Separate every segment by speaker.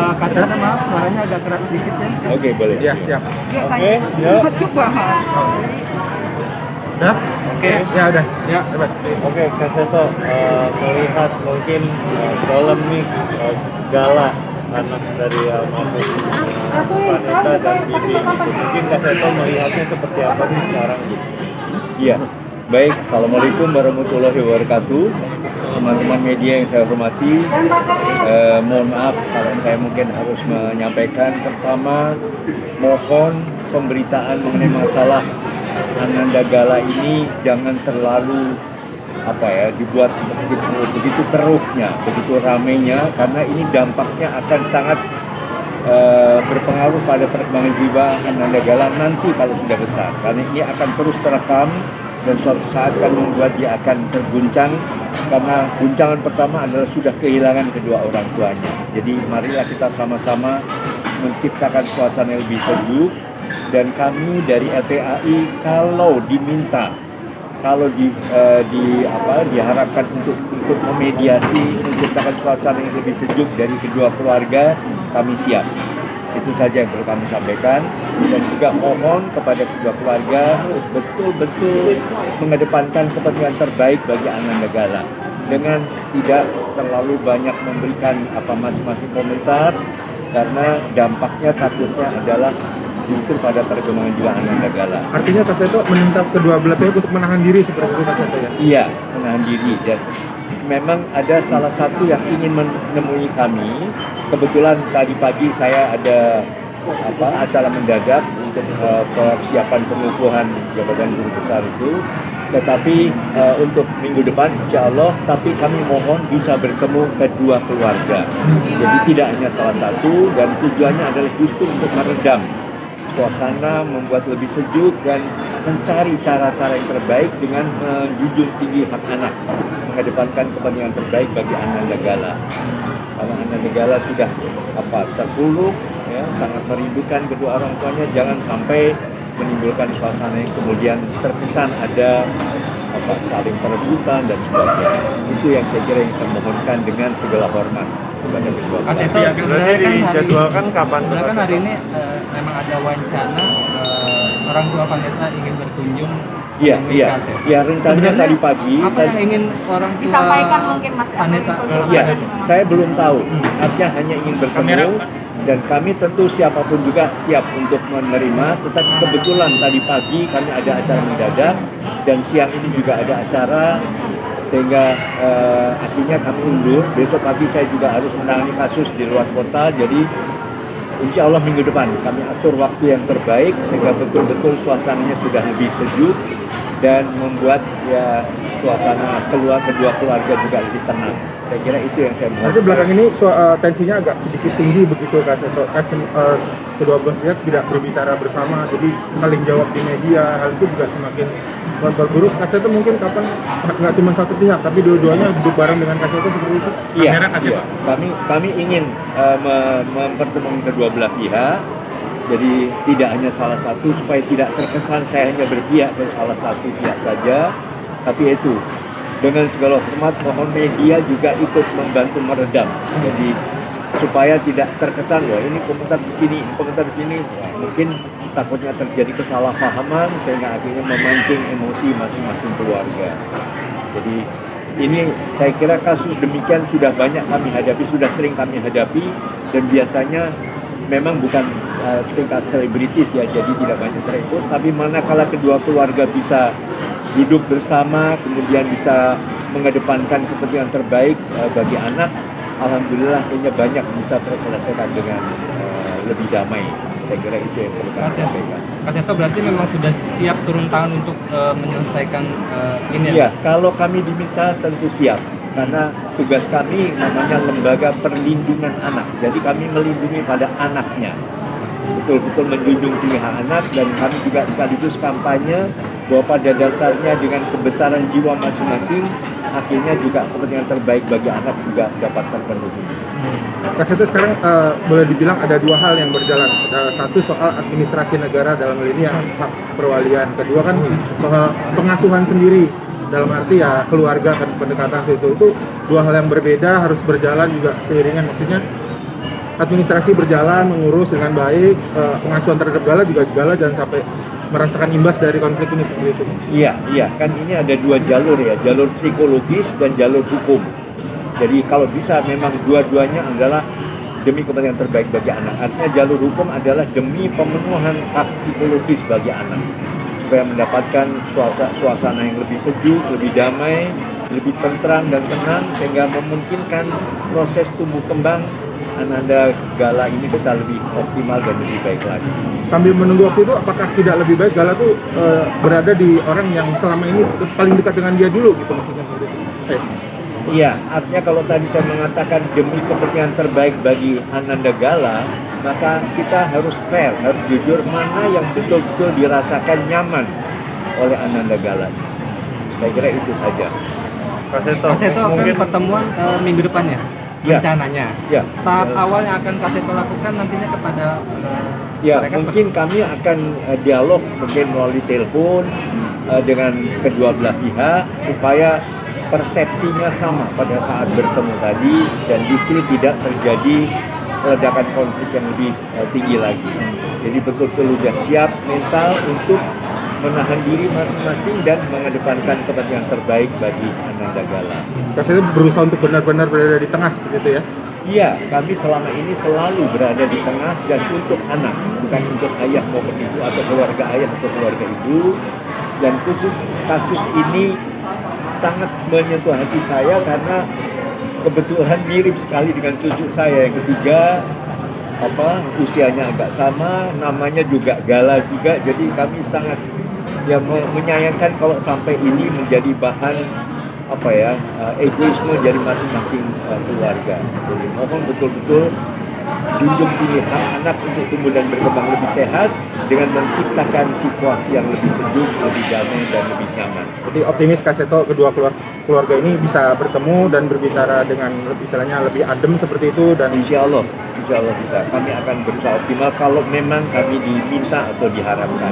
Speaker 1: Kata maaf, suaranya agak keras sedikit ya.
Speaker 2: Oke, boleh.
Speaker 3: Ya, siap.
Speaker 2: Oke, ya.
Speaker 3: Udah?
Speaker 2: Oke.
Speaker 3: Ya, udah. Ya, hebat.
Speaker 2: Oke, Kak Seto, melihat mungkin polemik Gala anak dari almarhum Vanessa dan Bibi itu, mungkin Kak Seto melihatnya seperti apa sih sekarang? Iya, baik. Assalamualaikum warahmatullahi wabarakatuh. Teman-teman media yang saya hormati, mohon maaf kalau saya mungkin harus menyampaikan. Pertama, mohon pemberitaan mengenai masalah Ananda Gala ini jangan terlalu dibuat begitu teruknya, begitu ramainya, karena ini dampaknya akan sangat berpengaruh pada perkembangan jiwa Ananda Gala nanti kalau sudah besar, karena ini akan terus terekam dan suatu saat akan membuat dia akan terguncang, karena guncangan pertama adalah sudah kehilangan kedua orang tuanya. Jadi marilah kita sama-sama menciptakan suasana yang lebih sejuk. Dan kami dari LPAI kalau diminta, diharapkan untuk ikut memediasi, menciptakan suasana yang lebih sejuk dari kedua keluarga, kami siap. Itu saja yang perlu kami sampaikan. Dan juga mohon kepada kedua keluarga betul-betul mengedepankan kepentingan terbaik bagi Ananda Gala dengan tidak terlalu banyak memberikan masing-masing komentar, karena dampaknya takutnya adalah justru pada perkembangan jiwa Ananda Gala.
Speaker 3: Artinya Kak Seto meminta kedua belah pihak untuk menahan diri seperti itu Kak Seto ya?
Speaker 2: Iya, menahan diri. Dan memang ada salah satu yang ingin menemui kami. Kebetulan tadi pagi saya ada acara mendadak untuk persiapan pengukuhan jabatan guru besar itu. Tetapi untuk minggu depan insya Allah, tapi kami mohon bisa bertemu kedua keluarga. Jadi tidak hanya salah satu, dan tujuannya adalah justru untuk meredam suasana, membuat lebih sejuk dan mencari cara-cara yang terbaik dengan menjunjung tinggi hak anak, mengedepankan kepentingan terbaik bagi Ananda Gala. Karena Ananda Gala sudah terpuruk, ya, sangat merindukan kedua orang tuanya, jangan sampai menimbulkan suasana yang kemudian terkesan ada saling perebutan dan sebagainya. Itu yang saya kira yang saya mohonkan dengan segala hormat kepada kedua keluarga.
Speaker 1: Sebenarnya
Speaker 2: dijadwalkan kapan?
Speaker 1: Sebenarnya hari ini memang ada wacana orang tua Vanessa ingin berkunjung.
Speaker 2: Iya, rencananya tadi pagi.
Speaker 1: Apa yang ingin orang tua
Speaker 4: disampaikan mungkin Mas
Speaker 1: Vanessa?
Speaker 2: Iya, saya belum tahu. Artinya hanya ingin bertemu. Dan kami tentu siapapun juga siap untuk menerima, tetapi kebetulan tadi pagi kami ada acara mendadak dan siang ini juga ada acara, sehingga akhirnya kami undur. Besok pagi saya juga harus menangani kasus di luar kota, jadi insya Allah minggu depan kami atur waktu yang terbaik sehingga betul-betul suasananya sudah lebih sejuk dan membuat suasana kedua keluarga juga lebih tenang. Saya kira itu yang saya mau.
Speaker 3: Nanti belakang ini tensinya agak sedikit tinggi begitu Kak Seto. Kedua belah pihak tidak berbicara bersama, jadi saling jawab di media. Hal itu juga semakin memperburuk. Kak Seto mungkin kapan nggak cuma satu pihak, tapi dua-duanya duduk bareng dengan Kak Seto seperti itu?
Speaker 2: Iya. Kami ingin mempertemukan kedua belah pihak. Jadi tidak hanya salah satu, supaya tidak terkesan saya hanya berpihak ke salah satu pihak saja. Tapi itu dengan segala hormat mohon media juga ikut membantu meredam. Jadi supaya tidak terkesan ini komentar di sini, mungkin takutnya terjadi kesalahpahaman sehingga akhirnya memancing emosi masing-masing keluarga. Jadi ini saya kira kasus demikian sudah banyak kami hadapi, sudah sering kami hadapi, dan biasanya memang bukan tingkat selebritis ya, jadi tidak banyak terekspos, tapi manakala kedua keluarga bisa duduk bersama, kemudian bisa mengedepankan kepentingan terbaik bagi anak, alhamdulillah kayaknya banyak bisa terselesaikan dengan lebih damai. Saya kira itu yang perlu kami sampaikan.
Speaker 1: Kak Seto berarti memang sudah siap turun tangan untuk menyelesaikan ini?
Speaker 2: Iya, kalau kami diminta tentu siap. Karena tugas kami namanya Lembaga Perlindungan Anak. Jadi kami melindungi pada anaknya. Betul-betul menjunjung tinggi hak anak, dan kami juga sekaligus kampanye bahwa pada dasarnya dengan kebesaran jiwa masing-masing, akhirnya juga kepentingan terbaik bagi anak juga dapat terpenuhi.
Speaker 3: Kak Seto sekarang boleh dibilang ada dua hal yang berjalan. Satu soal administrasi negara dalam hal ini yang hak perwalian. Kedua kan soal pengasuhan sendiri. Dalam arti ya keluarga kan pendekatan itu dua hal yang berbeda, harus berjalan juga seiringan. Maksudnya administrasi berjalan, mengurus dengan baik, pengasuhan terhadap Gala juga Gala jangan sampai merasakan imbas dari konflik ini seperti itu.
Speaker 4: Iya, kan ini ada dua jalur ya, jalur psikologis dan jalur hukum. Jadi kalau bisa memang dua-duanya adalah demi kepentingan terbaik bagi anak. Artinya jalur hukum adalah demi pemenuhan hak psikologis bagi anak, supaya mendapatkan suasana yang lebih sejuk, lebih damai, lebih tentram dan tenang, sehingga memungkinkan proses tumbuh kembang Ananda Gala ini bisa lebih optimal dan lebih baik lagi.
Speaker 3: Sambil menunggu waktu itu, apakah tidak lebih baik Gala tuh berada di orang yang selama ini paling dekat dengan dia dulu gitu maksudnya seperti itu?
Speaker 4: Iya, artinya kalau tadi saya mengatakan demi kepentingan terbaik bagi Ananda Gala, maka kita harus fair, harus jujur mana yang betul-betul dirasakan nyaman oleh Ananda Gala. Saya kira itu saja.
Speaker 1: Kak Seto
Speaker 2: mungkin
Speaker 1: kan pertemuan minggu depannya
Speaker 4: Ya.
Speaker 1: rencananya.
Speaker 4: Ya.
Speaker 1: Tahap awal yang akan Kak Seto lakukan nantinya kepada
Speaker 4: Ya,
Speaker 1: mereka
Speaker 4: mungkin kami akan dialog mungkin melalui telepon dengan kedua belah pihak supaya persepsinya sama pada saat bertemu tadi dan justru tidak terjadi ledakan konflik yang lebih tinggi lagi. Jadi betul-betul sudah siap mental untuk menahan diri masing-masing dan mengedepankan kepentingan terbaik bagi Ananda Gala.
Speaker 3: Kak Seto berusaha untuk benar-benar berada di tengah seperti itu ya?
Speaker 4: Iya, kami selama ini selalu berada di tengah dan untuk anak, bukan untuk ayah maupun ibu atau keluarga ayah atau keluarga ibu. Dan khusus kasus ini sangat menyentuh hati saya karena kebetulan mirip sekali dengan cucu saya yang ketiga, usianya agak sama, namanya juga Gala juga, jadi kami sangat menyayangkan kalau sampai ini menjadi bahan egoisme dari masing-masing keluarga. Jadi mohon betul-betul junjung tinggi hak anak untuk tumbuh dan berkembang lebih sehat dengan menciptakan situasi yang lebih sejuk, lebih damai dan lebih nyaman.
Speaker 3: Jadi optimis Kak Seto kedua keluarga ini bisa bertemu dan berbicara dengan istilahnya lebih adem seperti itu dan
Speaker 4: Insya Allah bisa. Kami akan berusaha optimal kalau memang kami diminta atau diharapkan.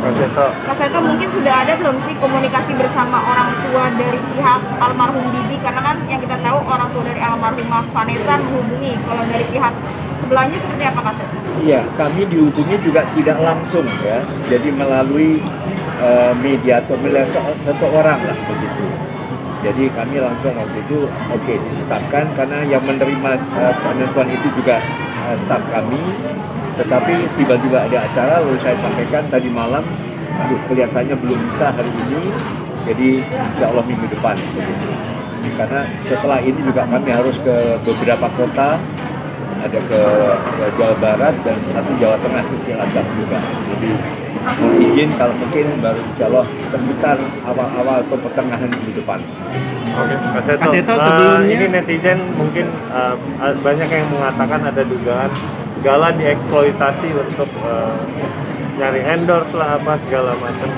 Speaker 5: Kak Seto mungkin sudah ada belum sih komunikasi bersama orang tua dari pihak almarhum Bibi, karena kan yang kita tahu orang tua dari almarhumah Vanessa menghubungi, kalau dari pihak sebelahnya seperti apa Kak Seto?
Speaker 4: Iya, kami dihubungi juga tidak langsung ya, jadi melalui media atau melalui seseorang lah begitu. Jadi kami langsung waktu itu ditetapkan karena yang menerima penentuan itu juga staf kami, tetapi tiba-tiba ada acara lalu saya sampaikan tadi malam, kelihatannya belum bisa hari ini, jadi insya Allah minggu depan begitu. Karena setelah ini juga kami harus ke beberapa kota, ada ke Jawa Barat dan satu Jawa Tengah itu Cilacap juga. Jadi mohon izin kalau mungkin baru insya Allah sekitar awal-awal atau pertengahan minggu depan.
Speaker 2: Oke,
Speaker 1: Kak Seto, sebelumnya-
Speaker 2: ini netizen mungkin banyak yang mengatakan ada dugaan Gala dieksploitasi untuk nyari endorse lah apa segala macam.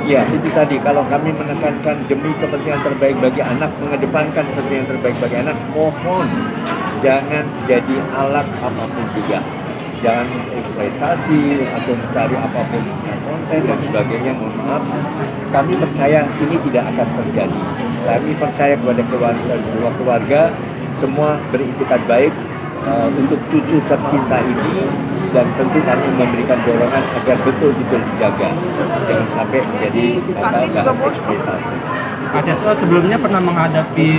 Speaker 4: Ya, itu tadi kalau kami menekankan demi kepentingan terbaik bagi anak, mengedepankan kepentingan terbaik bagi anak, mohon jangan jadi alat apapun juga. Jangan eksploitasi atau mencari apapun konten dan sebagainya. Mohon maaf, kami percaya ini tidak akan terjadi. Kami percaya kepada keluarga semua berintikat baik untuk cucu tercinta ini, dan tentu kami memberikan dorongan agar betul-betul dijaga, jangan sampai menjadi bahan eksploitasi.
Speaker 1: Kak Seto sebelumnya pernah menghadapi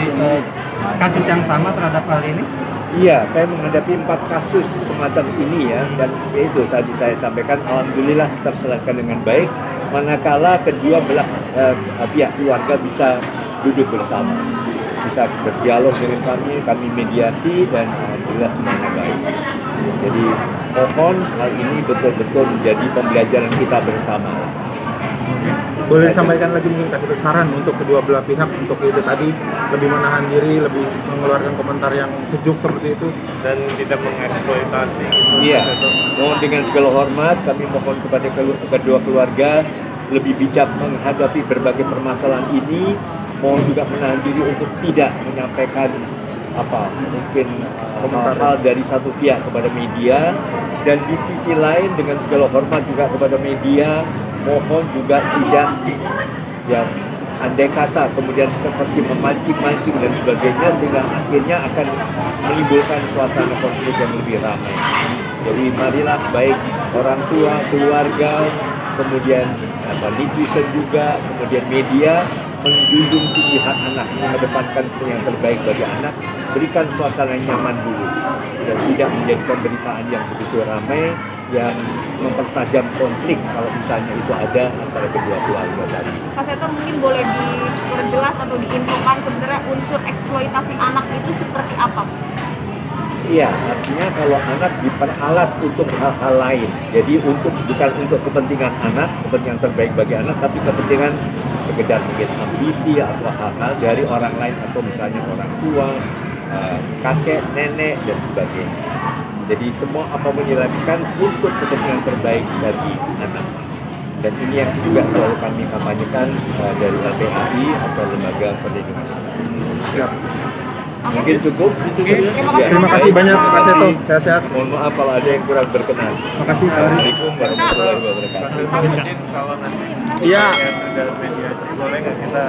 Speaker 1: kasus yang sama terhadap hal ini?
Speaker 4: Iya, saya menghadapi 4 kasus semacam ini ya, dan itu tadi saya sampaikan alhamdulillah terselesaikan dengan baik, manakala kedua belah pihak keluarga bisa duduk bersama, bisa berdialog dengan kami mediasi dan alhamdulillah semuanya baik. Jadi mohon hal ini betul-betul menjadi pembelajaran kita bersama.
Speaker 3: boleh disampaikan lagi mungkin Kak Seto saran untuk kedua belah pihak untuk itu tadi lebih menahan diri, lebih mengeluarkan komentar yang sejuk seperti itu.
Speaker 2: Dan tidak mengeksploitasi gitu.
Speaker 4: Iya,
Speaker 2: Kak Seto.
Speaker 4: mohon dengan segala hormat kami mohon kepada kedua keluarga lebih bijak menghadapi berbagai permasalahan ini. Mohon juga menahan diri untuk tidak menyampaikan mungkin hal dari satu pihak kepada media, dan di sisi lain dengan segala hormat juga kepada media, mohon juga tidak andai kata kemudian seperti memancing-mancing dan sebagainya, sehingga akhirnya akan menimbulkan suasana konflik yang lebih ramai. Jadi marilah baik orang tua, keluarga, kemudian netizen juga, kemudian media menjunjung tinggi hak anak, mengedepankan yang terbaik bagi anak, berikan suasana yang nyaman dulu dan tidak menjadi pemberitaan yang begitu ramai yang mempertajam konflik kalau misalnya itu ada antara kedua keluarga tadi.
Speaker 5: Kak Seto mungkin boleh diperjelas atau diinfokan sebenarnya unsur eksploitasi anak itu seperti apa?
Speaker 4: Iya, artinya kalau anak diperalat untuk hal-hal lain. Jadi bukan untuk kepentingan anak, kepentingan terbaik bagi anak, tapi kepentingan sekedar mungkin ambisi atau hal-hal dari orang lain atau misalnya orang tua, kakek, nenek dan sebagainya. Jadi semua apapun dilakukan untuk kepentingan terbaik bagi anak. Dan ini yang juga selalu kami kampanyekan dari LPAI atau Lembaga Perlindungan Anak.
Speaker 3: Siap.
Speaker 4: Mungkin cukup itu dulu.
Speaker 3: Terima kasih banyak Kak Seto. Sehat-sehat.
Speaker 4: Mohon maaf kalau ada yang kurang berkenan.
Speaker 3: Terima kasih.
Speaker 4: Assalamualaikum warahmatullahi wabarakatuh.
Speaker 2: Mungkin kalau nanti
Speaker 3: Iya.
Speaker 2: ada media boleh nggak kita